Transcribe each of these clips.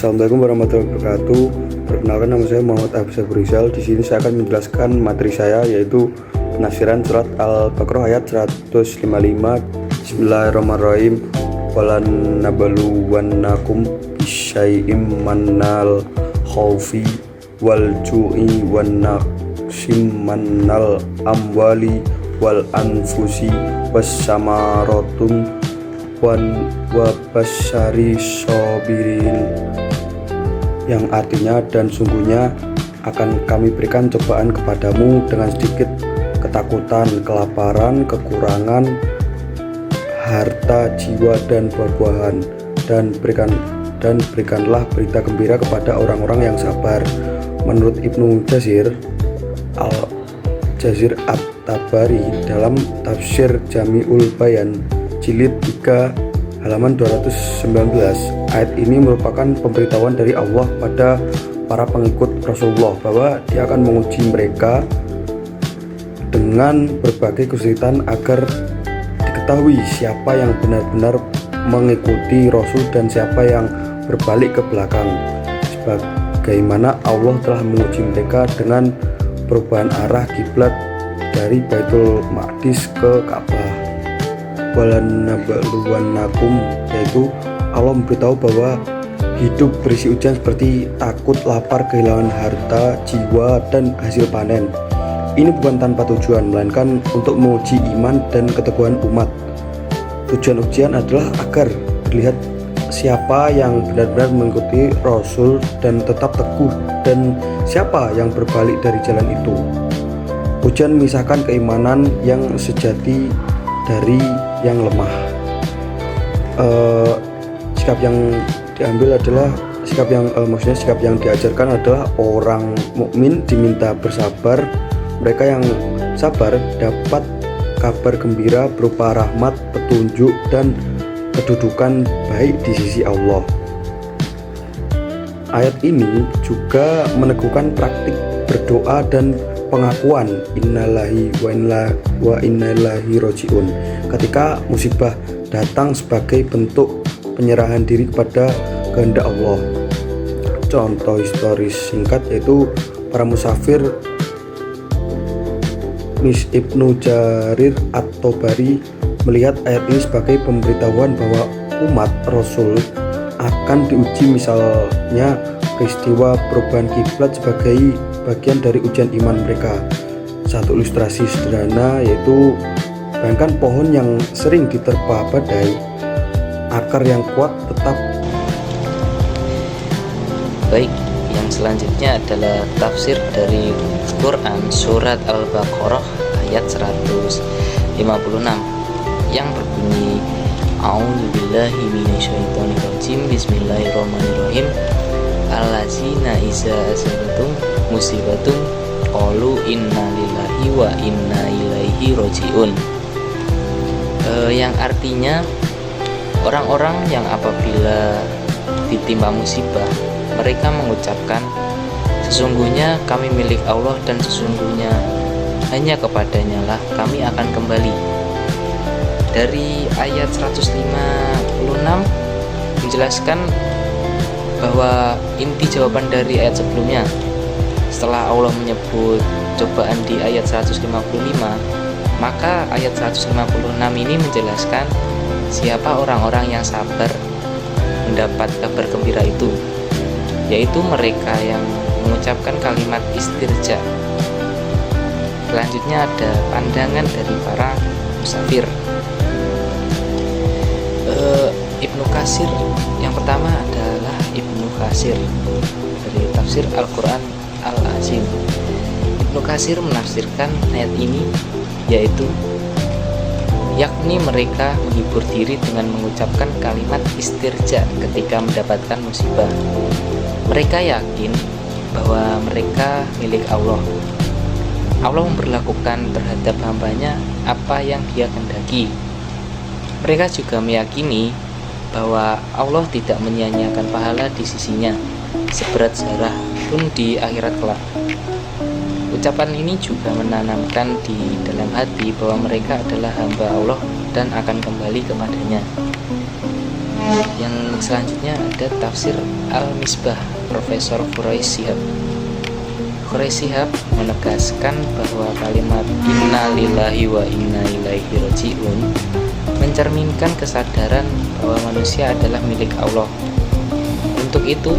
Assalamualaikum warahmatullahi wabarakatuh. Perkenalkan, nama saya Muhammad Abisa Rizal. Di sini saya akan menjelaskan materi saya, yaitu penafsiran surat Al-Baqarah ayat 155. Bismillahirrahmanirrahim. Walan nabluwannakum bisyai'im manal khaufi wal ju'i wan naqsim manal amwali wal anfusi was samaratun wan wabasyari sobirin, yang artinya, dan sungguhnya akan kami berikan cobaan kepadamu dengan sedikit ketakutan, kelaparan, kekurangan harta, jiwa, dan buah-buahan, dan berikanlah berita gembira kepada orang-orang yang sabar. Menurut Ibnu Jazir At-Tabari dalam tafsir Jami'ul Bayan jilid 3 halaman 219, ayat ini merupakan pemberitahuan dari Allah pada para pengikut Rasulullah bahwa Dia akan menguji mereka dengan berbagai kesulitan agar diketahui siapa yang benar-benar mengikuti Rasul dan siapa yang berbalik ke belakang, sebagaimana Allah telah menguji mereka dengan perubahan arah kiblat dari Baitul Maqdis ke Ka'bah. Walanabluwannakum, yaitu Allah memberitahu bahwa hidup berisi ujian seperti takut, lapar, kehilangan harta, jiwa, dan hasil panen. Ini bukan tanpa tujuan, melainkan untuk menguji iman dan keteguhan umat. Tujuan ujian adalah agar terlihat siapa yang benar-benar mengikuti Rasul dan tetap teguh, dan siapa yang berbalik dari jalan itu. Ujian memisahkan keimanan yang sejati dari yang lemah. Sikap yang diambil adalah sikap yang diajarkan adalah orang mukmin diminta bersabar. Mereka yang sabar dapat kabar gembira berupa rahmat, petunjuk, dan kedudukan baik di sisi Allah. Ayat ini juga meneguhkan praktik berdoa dan pengakuan innalillahi wa inna ilaihi rajiun ketika musibah datang sebagai bentuk penyerahan diri kepada kehendak Allah. Contoh historis singkat yaitu para musafir. Ibnu Jarir At-Tabari melihat ayat ini sebagai pemberitahuan bahwa umat Rasul akan diuji, misalnya peristiwa perubahan kiblat sebagai bagian dari ujian iman mereka. Satu ilustrasi sederhana yaitu, bayangkan pohon yang sering diterpa badai, akar yang kuat tetap. Baik, yang selanjutnya adalah tafsir dari Quran surat Al-Baqarah ayat 156 yang berbunyi, A'udzubillahi minasyaitonirrajim, Bismillahirrahmanirrahim. Allazina iza asabatum musibatum qalu inna lillahi wa inna ilaihi rajiun. Yang artinya, orang-orang yang apabila ditimpa musibah, mereka mengucapkan, sesungguhnya kami milik Allah dan sesungguhnya hanya kepadanya lah kami akan kembali. Dari ayat 156 menjelaskan bahwa inti jawaban dari ayat sebelumnya, setelah Allah menyebut cobaan di ayat 155, maka ayat 156 ini menjelaskan siapa orang-orang yang sabar mendapat kabar gembira itu, yaitu mereka yang mengucapkan kalimat istirja. Selanjutnya ada pandangan dari para musafir. Ibnu Katsir, yang pertama adalah Ibnu Katsir dari tafsir Al-Quran Al-Azim. Ibnu Katsir menafsirkan ayat ini yaitu, yakni mereka menghibur diri dengan mengucapkan kalimat istirja ketika mendapatkan musibah. Mereka yakin bahwa mereka milik Allah. Allah memberlakukan terhadap hambanya apa yang Dia kehendaki. Mereka juga meyakini bahwa Allah tidak menyia-nyiakan pahala di sisinya seberat zarah pun di akhirat kelak. Ucapan ini juga menanamkan di dalam hati bahwa mereka adalah hamba Allah dan akan kembali kepadanya. Yang selanjutnya ada tafsir Al-Misbah Profesor Quraish Shihab. Quraish Shihab menegaskan bahwa kalimat inna lillahi wa inna ilaihi raji'un mencerminkan kesadaran bahwa manusia adalah milik Allah. Untuk itu,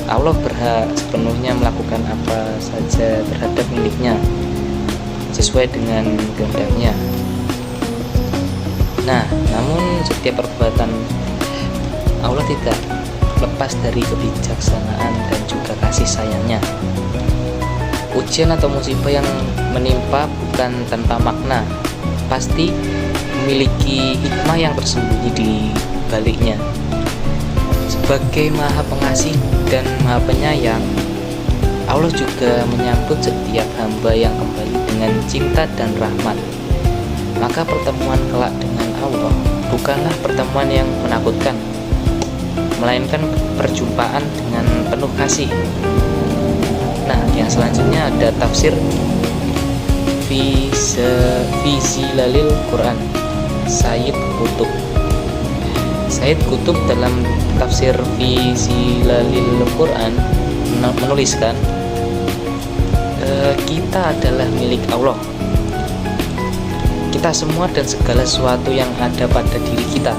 Allah berhak sepenuhnya melakukan apa saja terhadap miliknya sesuai dengan kehendaknya. Nah, namun setiap perbuatan Allah tidak lepas dari kebijaksanaan dan juga kasih sayangnya. Ujian atau musibah yang menimpa bukan tanpa makna, pasti memiliki hikmah yang tersembunyi di baliknya. Sebagai Maha Pengasih dan Maha Penyayang, Allah juga menyambut setiap hamba yang kembali dengan cinta dan rahmat. Maka pertemuan kelak dengan Allah bukanlah pertemuan yang menakutkan, melainkan perjumpaan dengan penuh kasih. Nah, yang selanjutnya ada tafsir fi Zilalil Quran Sayyid Qutb. Sayyid Qutb dalam tafsir fi Zilalil Quran menuliskan, kita adalah milik Allah. Kita semua dan segala sesuatu yang ada pada diri kita,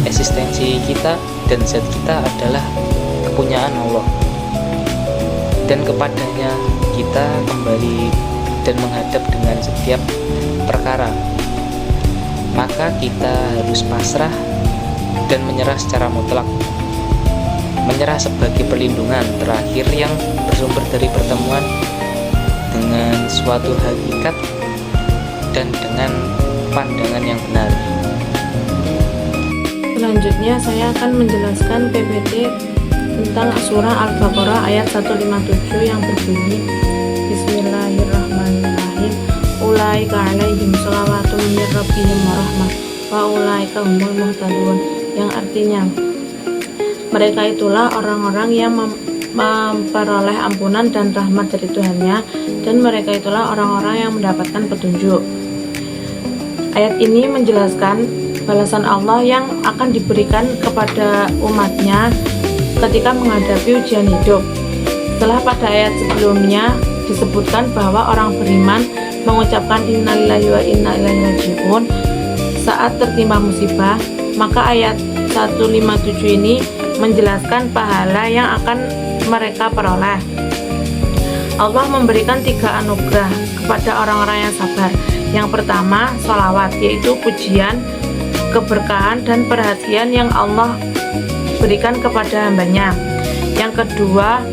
eksistensi kita dan zat kita adalah kepunyaan Allah, dan kepadanya kita kembali dan menghadap dengan setiap perkara. Maka kita harus pasrah dan menyerah secara mutlak. Menyerah sebagai perlindungan terakhir yang bersumber dari pertemuan dengan suatu hakikat dan dengan pandangan yang benar. Selanjutnya saya akan menjelaskan PPT tentang surah Al-Baqarah ayat 157 yang berbunyi Bismillahirrahmanirrahim. Ulaika alaihim shalawatun mir rabbihim wa rahmah wa ulaika humul muhtadun, yang artinya mereka itulah orang-orang yang memperoleh ampunan dan rahmat dari Tuhannya, dan mereka itulah orang-orang yang mendapatkan petunjuk. Ayat ini menjelaskan balasan Allah yang akan diberikan kepada umatnya ketika menghadapi ujian hidup. Setelah pada ayat sebelumnya disebutkan bahwa orang beriman mengucapkan innalillahi wa inna ilaihi raji'un saat tertimpa musibah, maka ayat 157 ini menjelaskan pahala yang akan mereka peroleh. Allah memberikan 3 anugerah kepada orang-orang yang sabar. Yang pertama, sholawat, yaitu pujian, keberkahan dan perhatian yang Allah berikan kepada hambanya. Yang kedua,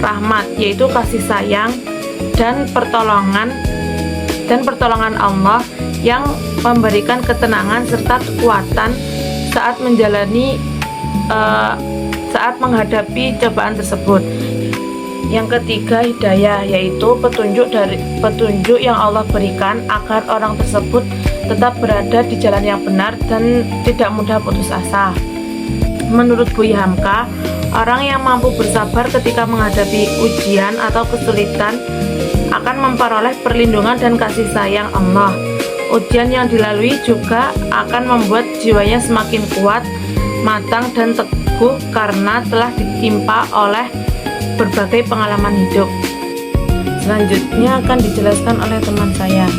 rahmat, yaitu kasih sayang dan pertolongan Allah yang memberikan ketenangan serta kekuatan saat menghadapi cobaan tersebut. Yang ketiga, hidayah, yaitu petunjuk yang Allah berikan agar orang tersebut tetap berada di jalan yang benar dan tidak mudah putus asa. Menurut Buya Hamka, orang yang mampu bersabar ketika menghadapi ujian atau kesulitan akan memperoleh perlindungan dan kasih sayang Allah. Ujian yang dilalui juga akan membuat jiwanya semakin kuat, matang dan teguh karena telah ditimpa oleh berbagai pengalaman hidup. Selanjutnya akan dijelaskan oleh teman saya.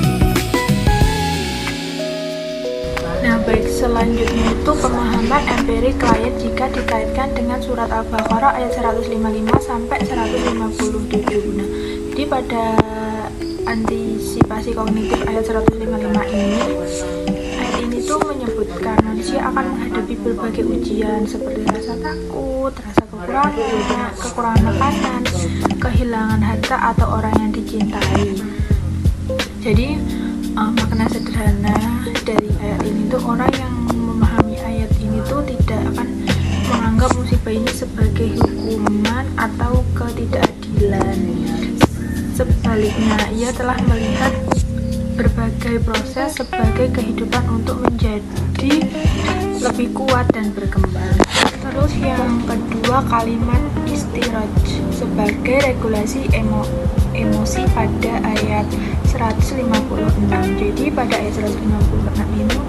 Nah, baik, selanjutnya itu pemahaman empirik ayat jika dikaitkan dengan surat Al-Baqarah ayat 155 sampai 157. Nah, jadi pada antisipasi kognitif ayat 155 ini, ayat ini tuh menyebutkan manusia akan menghadapi berbagai ujian seperti rasa takut, rasa kekurangan makanan, kehilangan harta atau orang yang dicintai. Jadi makna sederhana dari ayat ini tuh, orang yang memahami ayat ini tuh tidak akan menganggap musibah ini sebagai hukuman atau ketidakadilan. Sebaliknya, ia telah melihat berbagai proses sebagai kehidupan untuk menjadi lebih kuat dan berkembang. Terus yang kedua, kalimat istiraj sebagai regulasi emosi pada ayat 156. Jadi pada ayat 156 ini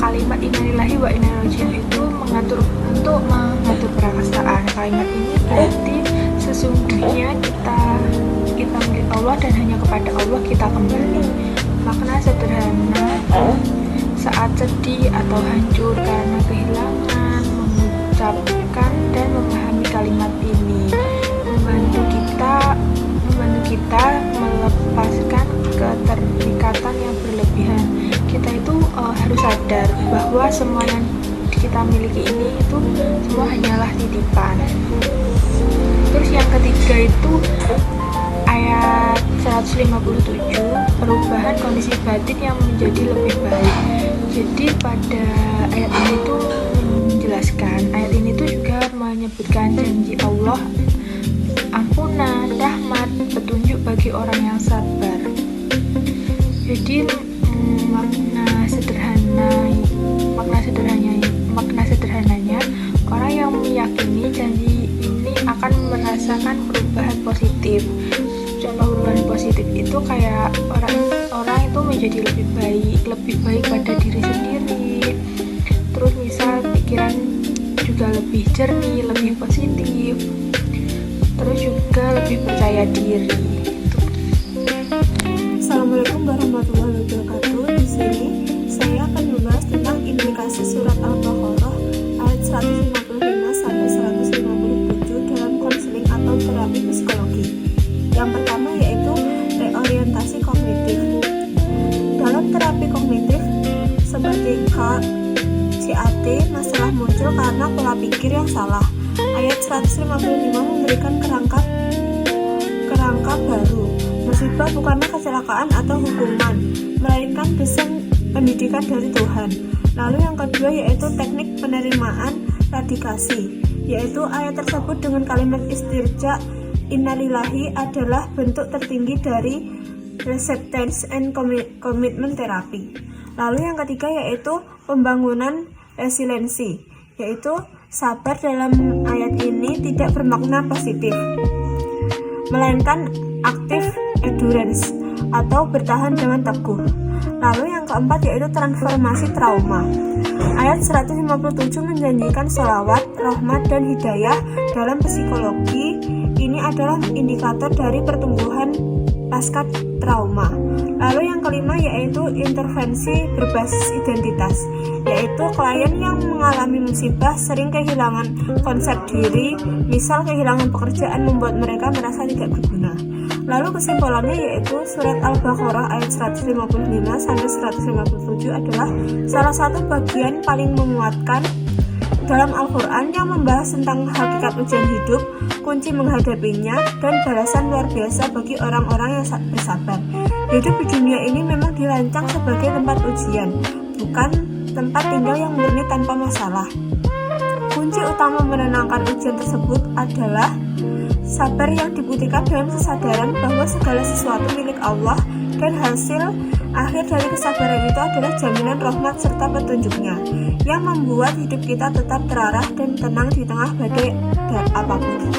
kalimat innalillahi wa inna ilaihi raji'un itu mengatur perkasaan. Kalimat ini berarti sesungguhnya kita milik Allah dan hanya kepada Allah kita kembali. Makna sederhana saat sedih atau hancur karena kehilangan, mengucapkan dan memahami kalimat ini membantu kita melepaskan keterikatan yang berlebihan. Kita itu harus sadar bahwa semua yang kita miliki ini itu semua hanyalah titipan. Terus yang ketiga itu ayat 157, perubahan kondisi batin yang menjadi lebih baik. Jadi pada ayat ini tuh menjelaskan, ayat ini tuh juga menyebutkan janji Allah, ampunan, rahmat, petunjuk bagi orang yang sabar. Jadi makna sederhananya orang yang meyakini janji ini akan merasakan perubahan positif. Contoh perubahan positif itu kayak orang itu menjadi lebih baik pada diri sendiri. Terus misal pikiran juga lebih jernih, lebih positif. Terus juga lebih percaya diri. Assalamualaikum warahmatullahi wabarakatuh. Di sini saya akan membahas tentang implikasi surat Al-Baqarah ayat 155 sampai 157 dalam konseling atau terapi psikologi. Yang pertama yaitu reorientasi kognitif. Dalam terapi kognitif seperti CAT, masalah muncul karena pola pikir yang salah. Ayat 155 memberikan kerangka baru. Musibah bukanlah kecelakaan atau hukuman, melainkan desain pendidikan dari Tuhan. Lalu yang kedua yaitu teknik penerimaan radikasi, yaitu ayat tersebut dengan kalimat istirja innalillahi adalah bentuk tertinggi dari acceptance and commitment terapi. Lalu yang ketiga yaitu pembangunan resiliensi, yaitu sabar dalam ayat ini tidak bermakna positif, melainkan aktif endurance atau bertahan dengan teguh. Lalu yang keempat yaitu transformasi trauma. Ayat 157 menjanjikan sholawat, rahmat, dan hidayah dalam psikologi. Ini adalah indikator dari pertumbuhan pasca trauma. Lalu yang kelima yaitu intervensi berbasis identitas, yaitu klien yang mengalami musibah sering kehilangan konsep diri, misal kehilangan pekerjaan membuat mereka merasa tidak berguna. Lalu kesimpulannya yaitu surat Al-Baqarah ayat 155 sampai 157 adalah salah satu bagian paling memuatkan dalam Al-Quran yang membahas tentang hakikat ujian hidup, kunci menghadapinya, dan balasan luar biasa bagi orang-orang yang bersabar. Hidup di dunia ini memang dirancang sebagai tempat ujian, bukan tempat tinggal yang murni tanpa masalah. Kunci utama menenangkan ujian tersebut adalah sabar yang dibuktikan dalam kesadaran bahwa segala sesuatu milik Allah dan hasil akhir dari kesabaran itu adalah jaminan rahmat serta petunjuknya yang membuat hidup kita tetap terarah dan tenang di tengah badai apapun.